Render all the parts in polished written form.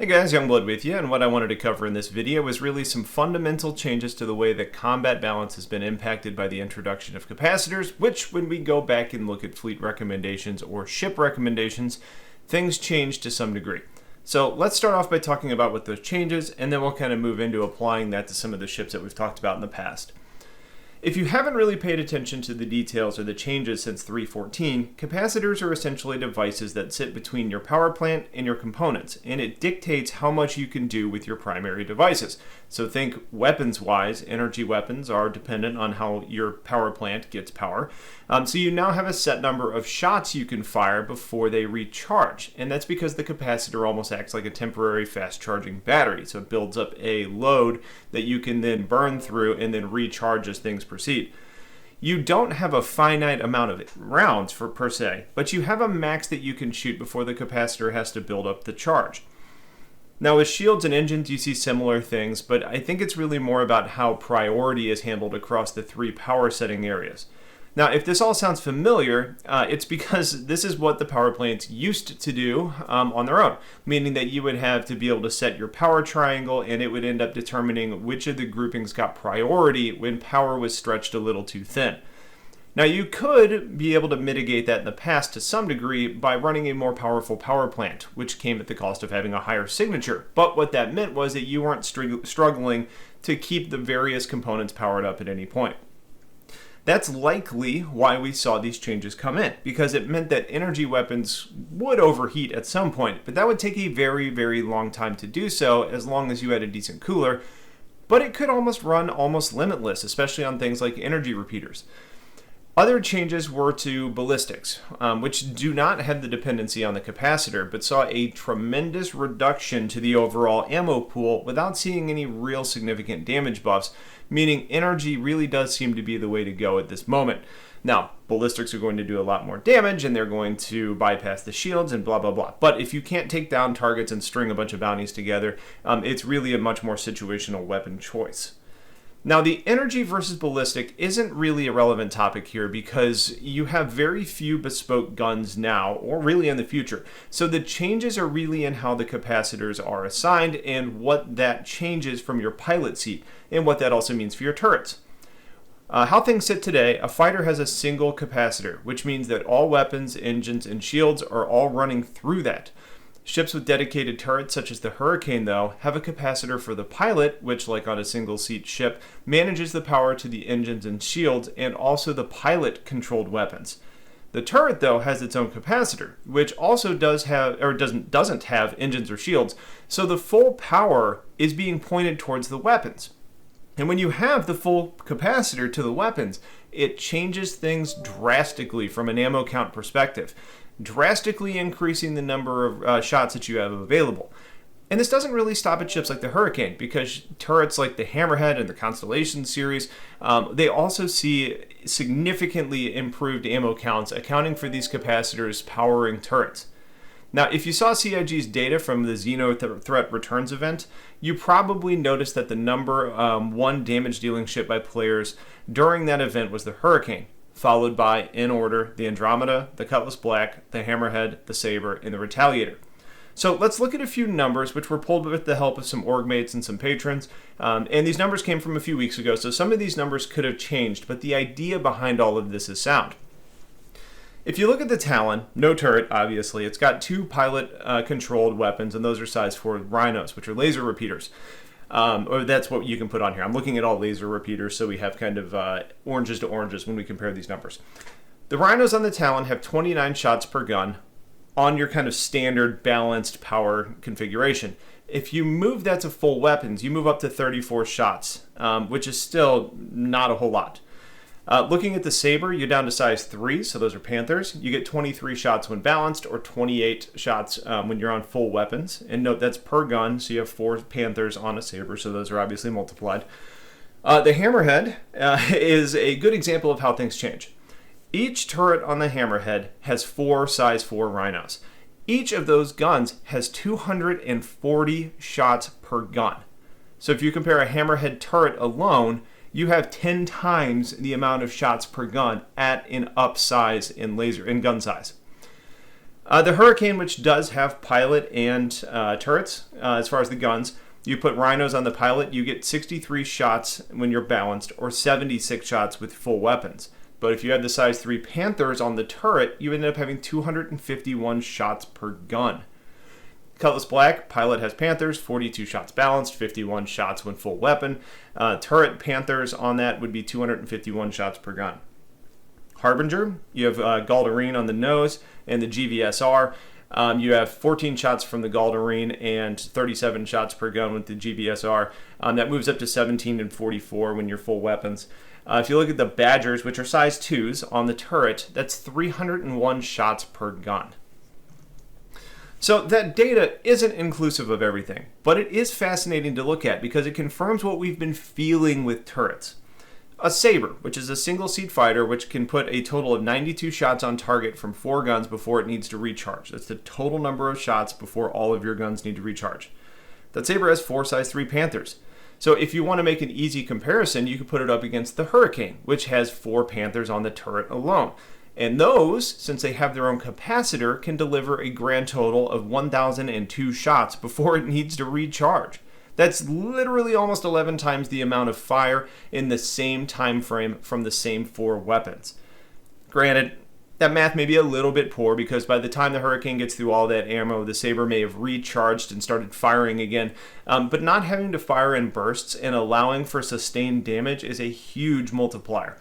Hey guys, Youngblood with you, and what I wanted to cover in this video was really some fundamental changes to the way that combat balance has been impacted by the introduction of capacitors, which when we go back and look at fleet recommendations or ship recommendations, things change to some degree. So let's start off by talking about what those changes, and then we'll kind of move into applying that to some of the ships that we've talked about in the past. If you haven't really paid attention to the details or the changes since 3.14, capacitors are essentially devices that sit between your power plant and your components, and it dictates how much you can do with your primary devices. So think weapons-wise, energy weapons are dependent on how your power plant gets power. So you now have a set number of shots you can fire before they recharge, and that's because the capacitor almost acts like a temporary fast-charging battery. So it builds up a load that you can then burn through and then recharge as things proceed. You don't have a finite amount of rounds per se, but you have a max that you can shoot before the capacitor has to build up the charge. Now with shields and engines you see similar things, but I think it's really more about how priority is handled across the three power setting areas. Now if this all sounds familiar, it's because this is what the power plants used to do on their own, meaning that you would have to be able to set your power triangle and it would end up determining which of the groupings got priority when power was stretched a little too thin. Now you could be able to mitigate that in the past to some degree by running a more powerful power plant, which came at the cost of having a higher signature. But what that meant was that you weren't struggling to keep the various components powered up at any point. That's likely why we saw these changes come in, because it meant that energy weapons would overheat at some point, but that would take a very, very long time to do so as long as you had a decent cooler. But it could run almost limitless, especially on things like energy repeaters. Other changes were to ballistics, which do not have the dependency on the capacitor, but saw a tremendous reduction to the overall ammo pool without seeing any real significant damage buffs, meaning energy really does seem to be the way to go at this moment. Now, ballistics are going to do a lot more damage, and they're going to bypass the shields and blah, blah, blah. But if you can't take down targets and string a bunch of bounties together, it's really a much more situational weapon choice. Now, the energy versus ballistic isn't really a relevant topic here because you have very few bespoke guns now, or really in the future. So the changes are really in how the capacitors are assigned and what that changes from your pilot seat and what that also means for your turrets. How things sit today, a fighter has a single capacitor, which means that all weapons, engines, and shields are all running through that. Ships with dedicated turrets, such as the Hurricane, though, have a capacitor for the pilot, which, like on a single-seat ship, manages the power to the engines and shields, and also the pilot-controlled weapons. The turret, though, has its own capacitor, which also doesn't have engines or shields, so the full power is being pointed towards the weapons. And when you have the full capacitor to the weapons, it changes things drastically from an ammo count perspective, drastically increasing the number of shots that you have available. And this doesn't really stop at ships like the Hurricane, because turrets like the Hammerhead and the Constellation series, they also see significantly improved ammo counts, accounting for these capacitors powering turrets. Now, if you saw CIG's data from the Xeno Threat Returns event, you probably noticed that the number one damage-dealing ship by players during that event was the Hurricane, followed by, in order, the Andromeda, the Cutlass Black, the Hammerhead, the Saber, and the Retaliator. So let's look at a few numbers, which were pulled with the help of some org mates and some patrons. And these numbers came from a few weeks ago, so some of these numbers could have changed, but the idea behind all of this is sound. If you look at the Talon, no turret, obviously, it's got two pilot-controlled weapons, and those are size 4 rhinos, which are laser repeaters. Or that's what you can put on here. I'm looking at all laser repeaters, so we have kind of oranges to oranges when we compare these numbers. The rhinos on the Talon have 29 shots per gun on your kind of standard balanced power configuration. If you move that to full weapons, you move up to 34 shots, which is still not a whole lot. Looking at the Saber, you're down to size 3, so those are Panthers. You get 23 shots when balanced, or 28 shots when you're on full weapons. And note, that's per gun, so you have 4 Panthers on a Saber, so those are obviously multiplied. The Hammerhead is a good example of how things change. Each turret on the Hammerhead has 4 size 4 rhinos. Each of those guns has 240 shots per gun. So if you compare a Hammerhead turret alone, you have 10 times the amount of shots per gun at an up size in gun size. The Hurricane, which does have pilot and turrets, as far as the guns, you put rhinos on the pilot, you get 63 shots when you're balanced, or 76 shots with full weapons. But if you had the size 3 Panthers on the turret, you ended up having 251 shots per gun. Cutlass Black, pilot has Panthers, 42 shots balanced, 51 shots when full weapon. Turret Panthers on that would be 251 shots per gun. Harbinger, you have Galdarine on the nose and the GVSR. You have 14 shots from the Galdarine and 37 shots per gun with the GVSR. That moves up to 17 and 44 when you're full weapons. If you look at the Badgers, which are size 2s on the turret, that's 301 shots per gun. So that data isn't inclusive of everything, but it is fascinating to look at because it confirms what we've been feeling with turrets. A Saber, which is a single-seat fighter which can put a total of 92 shots on target from 4 guns before it needs to recharge. That's the total number of shots before all of your guns need to recharge. That Saber has 4 size 3 Panthers. So if you want to make an easy comparison, you could put it up against the Hurricane, which has 4 Panthers on the turret alone. And those, since they have their own capacitor, can deliver a grand total of 1,002 shots before it needs to recharge. That's literally almost 11 times the amount of fire in the same time frame from the same 4 weapons. Granted, that math may be a little bit poor because by the time the Hurricane gets through all that ammo, the Saber may have recharged and started firing again. But not having to fire in bursts and allowing for sustained damage is a huge multiplier.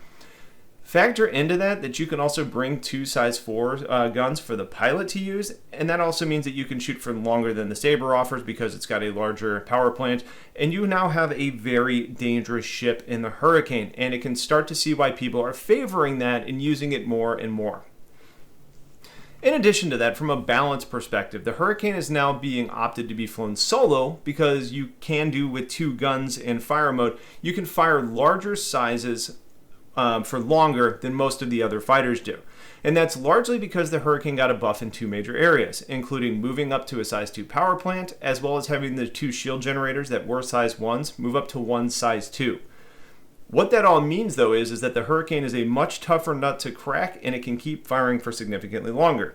Factor into that you can also bring 2 size 4 guns for the pilot to use, and that also means that you can shoot for longer than the Saber offers because it's got a larger power plant, and you now have a very dangerous ship in the Hurricane, and it can start to see why people are favoring that and using it more and more. In addition to that, from a balance perspective, the Hurricane is now being opted to be flown solo because you can do with 2 guns in fire mode. You can fire larger sizes for longer than most of the other fighters do. And that's largely because the Hurricane got a buff in 2 major areas, including moving up to a size 2 power plant, as well as having the 2 shield generators that were size 1s move up to 1 size 2. What that all means, though, is that the Hurricane is a much tougher nut to crack, and it can keep firing for significantly longer.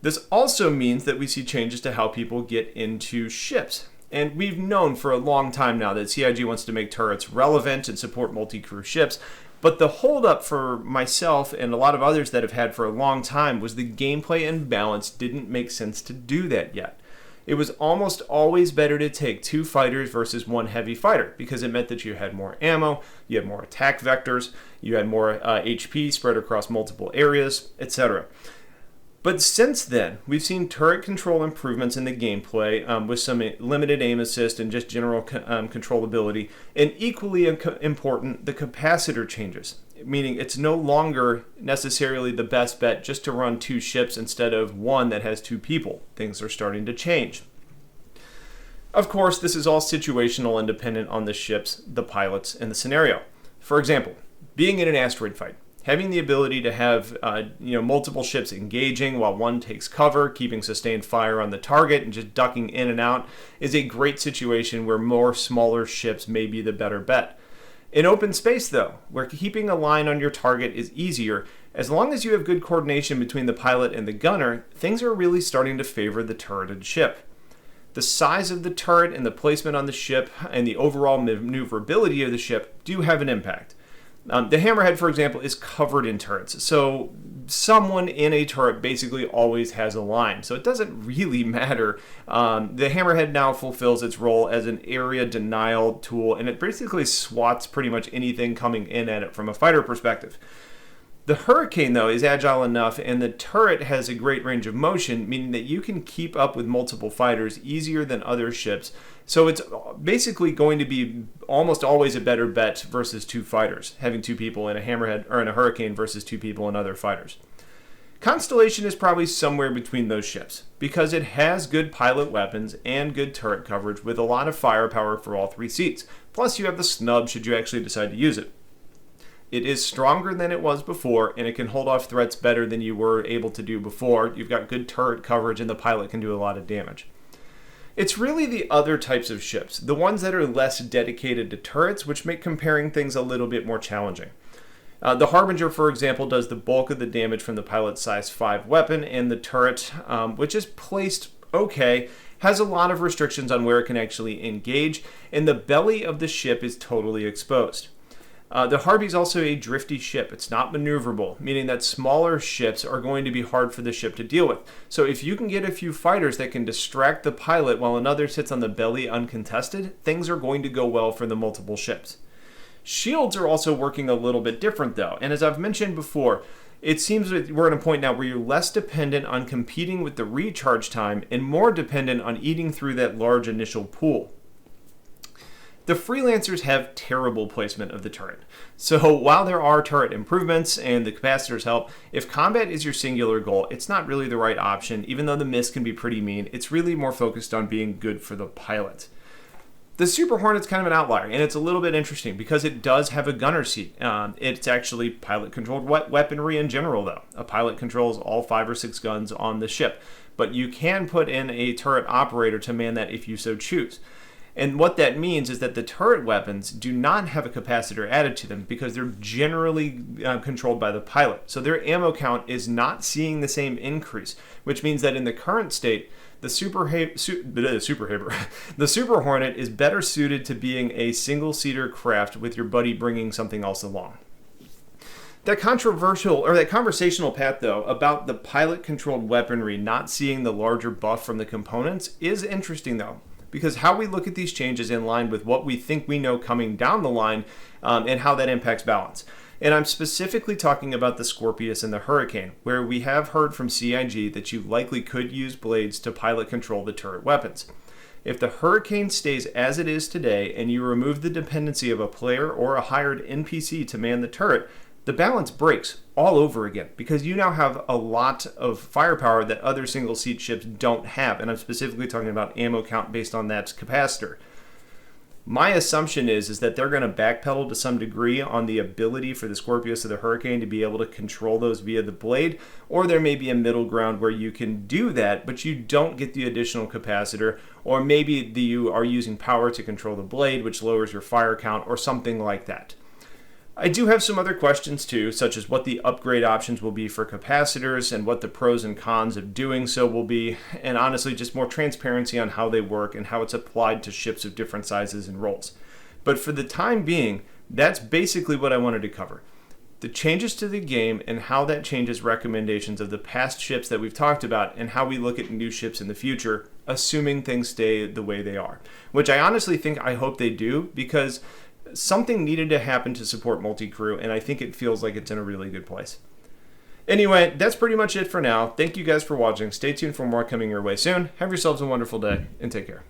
This also means that we see changes to how people get into ships. And we've known for a long time now that CIG wants to make turrets relevant and support multi-crew ships. But the holdup for myself and a lot of others that have had for a long time was the gameplay and balance didn't make sense to do that yet. It was almost always better to take 2 fighters versus 1 heavy fighter because it meant that you had more ammo, you had more attack vectors, you had more HP spread across multiple areas, etc. But since then, we've seen turret control improvements in the gameplay with some limited aim assist and just general controllability. And equally important, the capacitor changes, meaning it's no longer necessarily the best bet just to run 2 ships instead of 1 that has 2 people. Things are starting to change. Of course, this is all situational and dependent on the ships, the pilots, and the scenario. For example, being in an asteroid fight. Having the ability to have multiple ships engaging while one takes cover, keeping sustained fire on the target, and just ducking in and out is a great situation where more smaller ships may be the better bet. In open space, though, where keeping a line on your target is easier, as long as you have good coordination between the pilot and the gunner, things are really starting to favor the turreted ship. The size of the turret and the placement on the ship and the overall maneuverability of the ship do have an impact. The Hammerhead, for example, is covered in turrets, so someone in a turret basically always has a line, so it doesn't really matter. The Hammerhead now fulfills its role as an area denial tool, and it basically swats pretty much anything coming in at it from a fighter perspective. The Hurricane, though, is agile enough, and the turret has a great range of motion, meaning that you can keep up with multiple fighters easier than other ships. So it's basically going to be almost always a better bet versus 2 fighters, having 2 people in a Hammerhead or in a Hurricane versus 2 people in other fighters. Constellation is probably somewhere between those ships, because it has good pilot weapons and good turret coverage with a lot of firepower for all 3 seats. Plus you have the snub should you actually decide to use it. It is stronger than it was before, and it can hold off threats better than you were able to do before. You've got good turret coverage, and the pilot can do a lot of damage. It's really the other types of ships, the ones that are less dedicated to turrets, which make comparing things a little bit more challenging. The Harbinger, for example, does the bulk of the damage from the pilot size 5 weapon, and the turret, which is placed okay, has a lot of restrictions on where it can actually engage, and the belly of the ship is totally exposed. The Harvey is also a drifty ship. It's not maneuverable, meaning that smaller ships are going to be hard for the ship to deal with. So if you can get a few fighters that can distract the pilot while another sits on the belly uncontested, things are going to go well for the multiple ships. Shields are also working a little bit different though, and as I've mentioned before, it seems that we're at a point now where you're less dependent on competing with the recharge time and more dependent on eating through that large initial pool. The freelancers have terrible placement of the turret. So while there are turret improvements and the capacitors help, if combat is your singular goal, it's not really the right option. Even though the miss can be pretty mean, it's really more focused on being good for the pilot. The Super Hornet's kind of an outlier, and it's a little bit interesting because it does have a gunner seat. It's actually pilot-controlled weaponry in general, though. A pilot controls all 5 or 6 guns on the ship, but you can put in a turret operator to man that if you so choose. And what that means is that the turret weapons do not have a capacitor added to them because they're generally controlled by the pilot. So their ammo count is not seeing the same increase, which means that in the current state, the Super Hornet is better suited to being a single-seater craft with your buddy bringing something else along. That conversational path, though, about the pilot-controlled weaponry not seeing the larger buff from the components is interesting, though, because how we look at these changes in line with what we think we know coming down the line and how that impacts balance. And I'm specifically talking about the Scorpius and the Hurricane, where we have heard from CIG that you likely could use blades to pilot control the turret weapons. If the Hurricane stays as it is today and you remove the dependency of a player or a hired NPC to man the turret, the balance breaks all over again because you now have a lot of firepower that other single-seat ships don't have, and I'm specifically talking about ammo count based on that capacitor. My assumption is that they're going to backpedal to some degree on the ability for the Scorpius or the Hurricane to be able to control those via the blade, or there may be a middle ground where you can do that, but you don't get the additional capacitor, or maybe you are using power to control the blade, which lowers your fire count, or something like that. I do have some other questions too, such as what the upgrade options will be for capacitors and what the pros and cons of doing so will be, and honestly just more transparency on how they work and how it's applied to ships of different sizes and roles. But for the time being, that's basically what I wanted to cover. The changes to the game and how that changes recommendations of the past ships that we've talked about and how we look at new ships in the future, assuming things stay the way they are. Which I honestly I hope they do, because something needed to happen to support multi-crew, and I think it feels like it's in a really good place. Anyway, that's pretty much it for now. Thank you guys for watching. Stay tuned for more coming your way soon. Have yourselves a wonderful day, and take care.